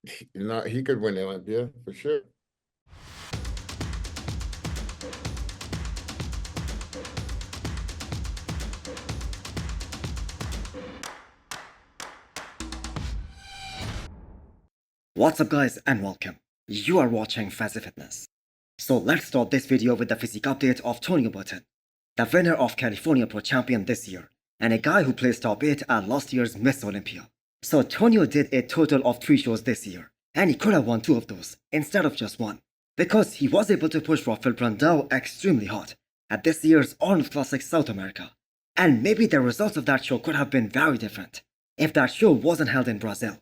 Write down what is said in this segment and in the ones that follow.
He could win Olympia for sure. What's up guys and welcome. You are watching Fazi Fitness. So let's start this video with the physique update of Tony Burton, the winner of California Pro Champion this year, and a guy who placed top 8 at last year's Miss Olympia. So Tonio did a total of 3 shows this year, and he could have won 2 of those instead of just 1, because he was able to push Rafael Brandao extremely hard at this year's Arnold Classic South America. And maybe the results of that show could have been very different if that show wasn't held in Brazil.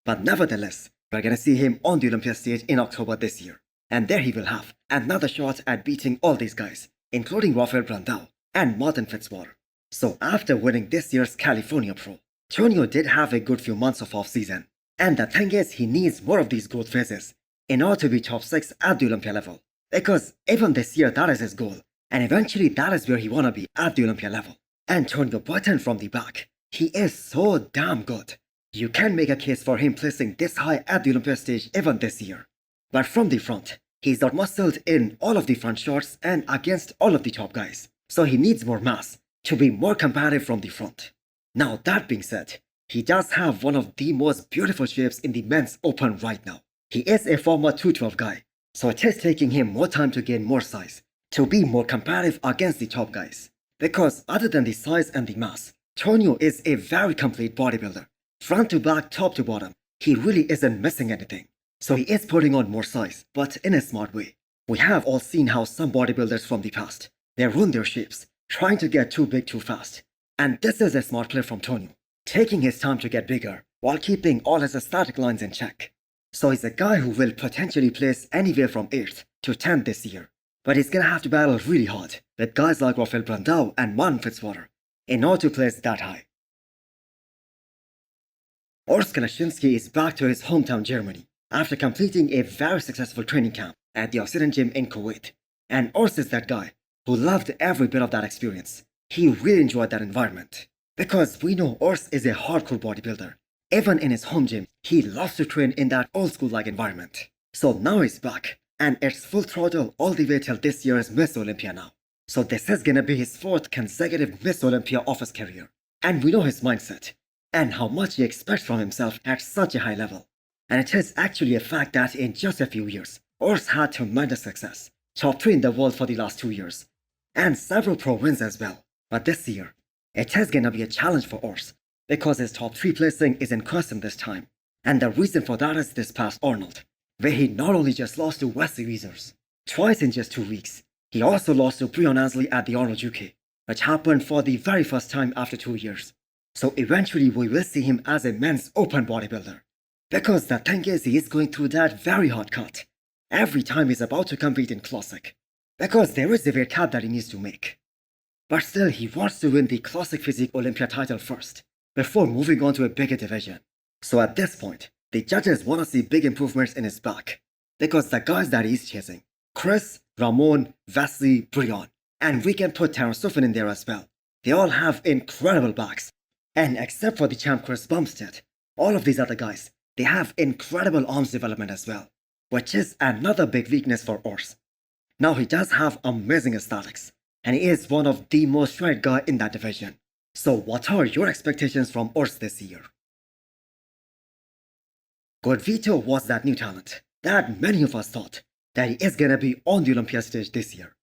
But nevertheless, we're gonna see him on the Olympia stage in October this year, and there he will have another shot at beating all these guys, including Rafael Brandao and Martin Fitzwater. So after winning this year's California Pro, Tonio did have a good few months of off-season, and the thing is he needs more of these growth phases in order to be top 6 at the Olympia level, because even this year that is his goal, and eventually that is where he wanna be at the Olympia level. And Tonio Burton from the back, he is so damn good. You can make a case for him placing this high at the Olympia stage even this year. But from the front, he's not muscled in all of the front shots and against all of the top guys. So he needs more mass to be more competitive from the front. Now that being said, he does have one of the most beautiful shapes in the men's open right now. He is a former 212 guy, so it is taking him more time to gain more size, to be more competitive against the top guys. Because other than the size and the mass, Tonio is a very complete bodybuilder. Front to back, top to bottom, he really isn't missing anything. So he is putting on more size, but in a smart way. We have all seen how some bodybuilders from the past, they ruin their shapes, trying to get too big too fast. And this is a smart play from Tonio, taking his time to get bigger, while keeping all his aesthetic lines in check. So he's a guy who will potentially place anywhere from 8th to 10th this year. But he's gonna have to battle really hard with guys like Rafael Brandao and Martin Fitzwater in order to place that high. Urs Kalashinsky is back to his hometown Germany after completing a very successful training camp at the Occident Gym in Kuwait. And Urs is that guy who loved every bit of that experience. He really enjoyed that environment. Because we know Urs is a hardcore bodybuilder. Even in his home gym, he loves to train in that old school-like environment. So now he's back, and it's full throttle all the way till this year's Miss Olympia now. So this is gonna be his 4th consecutive Miss Olympia of his career. And we know his mindset and how much he expects from himself at such a high level. And it is actually a fact that in just a few years, Urs had tremendous success, top 3 in the world for the last 2 years, and several pro wins as well. But this year, it is gonna be a challenge for Urs, because his top 3 placing is in question this time. And the reason for that is this past Arnold, where he not only just lost to Wesley Weezers twice in just 2 weeks, he also lost to Breon Ansley at the Arnold UK, which happened for the very first time after 2 years. So eventually we will see him as a men's open bodybuilder. Because the thing is, he is going through that very hard cut every time he's about to compete in Classic. Because there is a weight cut that he needs to make. But still, he wants to win the Classic Physique Olympia title first, before moving on to a bigger division. So at this point, the judges want to see big improvements in his back. Because the guys that he's chasing, Chris, Ramon, Vasily, Breon, and we can put Terence Sufin in there as well, they all have incredible backs. And except for the champ Chris Bumstead, all of these other guys, they have incredible arms development as well, which is another big weakness for Urs. Now he does have amazing aesthetics, and he is one of the most shredded guy in that division. So what are your expectations from Urs this year? Good Vito was that new talent that many of us thought that he is gonna be on the Olympia stage this year.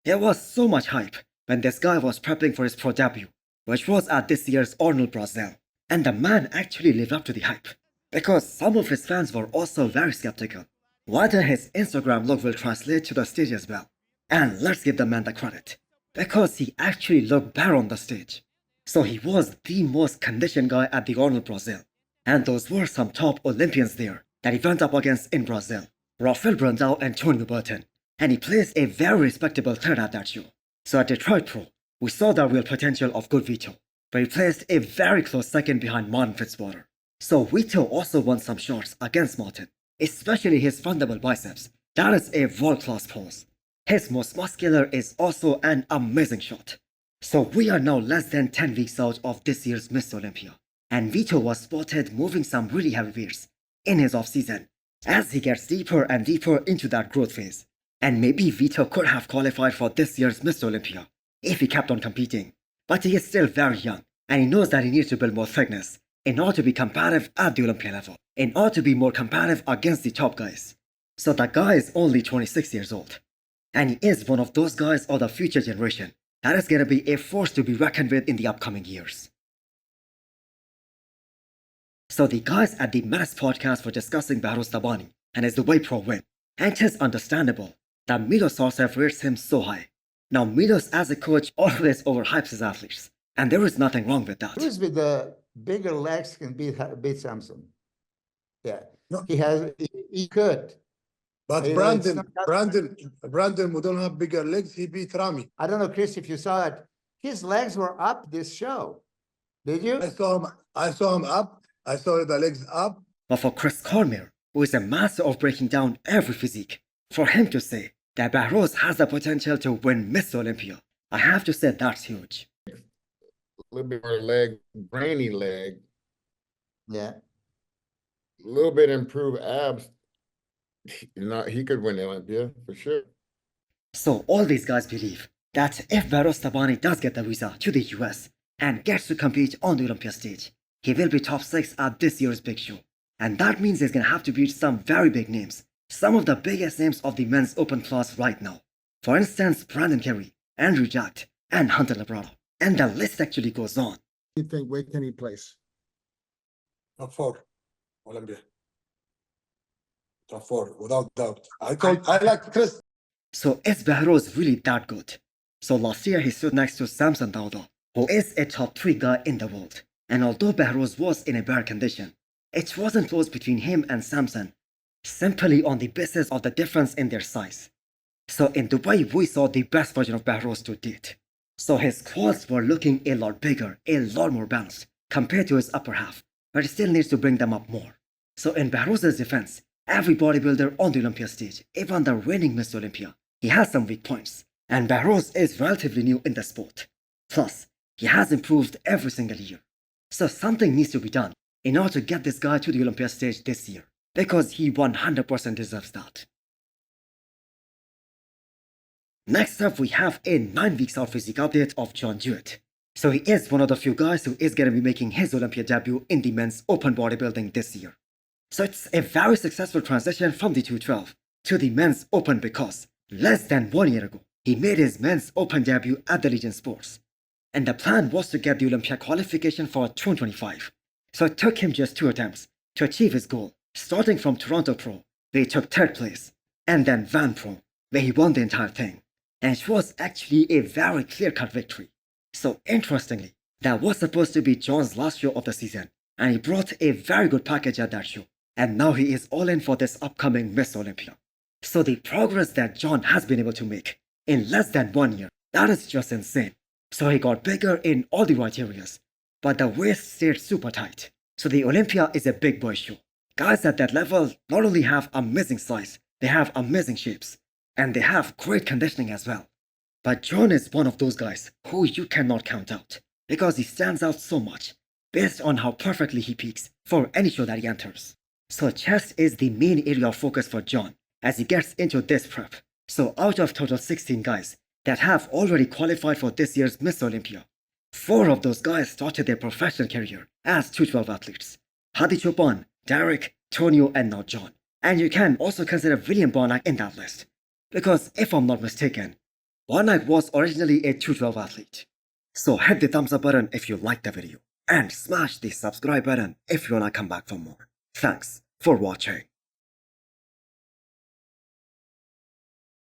There was so much hype when this guy was prepping for his pro debut, which was at this year's Arnold Brazil. And the man actually lived up to the hype, because some of his fans were also very skeptical whether his Instagram look will translate to the stage as well. And let's give the man the credit, because he actually looked better on the stage. So he was the most conditioned guy at the Arnold Brazil. And those were some top Olympians there that he went up against in Brazil, Rafael Brandao and Tony Burton. And he placed a very respectable third at that show. So at Detroit Pro, we saw the real potential of Good Vito, but he placed a very close second behind Martin Fitzwater. So Vito also won some shots against Martin, especially his front double biceps. That is a world-class pose. His most muscular is also an amazing shot. So we are now less than 10 weeks out of this year's Miss Olympia, and Vito was spotted moving some really heavy weights in his off-season as he gets deeper and deeper into that growth phase. And maybe Vito could have qualified for this year's Mr. Olympia if he kept on competing. But he is still very young, and he knows that he needs to build more thickness in order to be competitive at the Olympia level, in order to be more competitive against the top guys. So that guy is only 26 years old. And he is one of those guys of the future generation that is going to be a force to be reckoned with in the upcoming years. So the guys at the Menace podcast were discussing Behrooz and his Dubai Pro win. And it is understandable that Milos Sarcev rates him so high. Now Milos as a coach always overhypes his athletes. And there is nothing wrong with that. Who's with the bigger legs can beat Samson? Yeah, No. He could. But You know, it's Brandon, who don't have bigger legs, he beat Rami. I don't know, Chris, if you saw it. His legs were up this show. Did you? I saw him up. I saw the legs up. But for Chris Cormier, who is a master of breaking down every physique, for him to say that Behrooz has the potential to win Miss Olympia, I have to say that's huge. A little bit more leg, brainy leg, Yeah. a little bit improved abs. He could win the Olympia for sure. So all these guys believe that if Behrooz does get the visa to the US and gets to compete on the Olympia stage, he will be top 6 at this year's big show. And that means he's going to have to beat some very big names, some of the biggest names of the men's open class right now. For instance, Brandon Kerry, Andrew Jack, and Hunter Labrado. And the list actually goes on. You think, where can he place? Top 4, Olympia. Top 4, without doubt. I like Chris. So is Behrooz really that good? So last year he stood next to Samson Dauda, who is a top 3 guy in the world. And although Behrooz was in a bad condition, it wasn't close between him and Samson, simply on the basis of the difference in their size. So in Dubai we saw the best version of Behrooz to date. So his quads were looking a lot bigger, a lot more balanced, compared to his upper half, but he still needs to bring them up more. So in Behrouz's defense, every bodybuilder on the Olympia stage, even the reigning Miss Olympia, he has some weak points, and Behrooz is relatively new in the sport. Plus, he has improved every single year. So something needs to be done in order to get this guy to the Olympia stage this year, because he 100% deserves that. Next up, we have a 9 weeks out physique update of John Jewett. So he is one of the few guys who is going to be making his Olympia debut in the men's open bodybuilding this year. So it's a very successful transition from the 212 to the men's open because less than 1 year ago, he made his men's open debut at the Legion Sports. And the plan was to get the Olympia qualification for 225. So it took him just 2 attempts to achieve his goal, starting from Toronto Pro, where he took 3rd place, and then Van Pro, where he won the entire thing. And it was actually a very clear-cut victory. So interestingly, that was supposed to be John's last show of the season, and he brought a very good package at that show. And now he is all in for this upcoming Miss Olympia. So the progress that John has been able to make in less than 1 year, that is just insane. So he got bigger in all the right areas, but the waist stayed super tight. So the Olympia is a big boy show. Guys at that level not only have amazing size, they have amazing shapes, and they have great conditioning as well. But John is one of those guys who you cannot count out, because he stands out so much, based on how perfectly he peaks for any show that he enters. So chest is the main area of focus for John as he gets into this prep. So out of total 16 guys that have already qualified for this year's Miss Olympia, 4 of those guys started their professional career as 212 athletes. Hadi Chopin, Derek, Tonio, and now John. And you can also consider William Barnack in that list, because if I'm not mistaken, Barnack was originally a 212 athlete. So hit the thumbs up button if you liked the video, and smash the subscribe button if you wanna come back for more. Thanks for watching.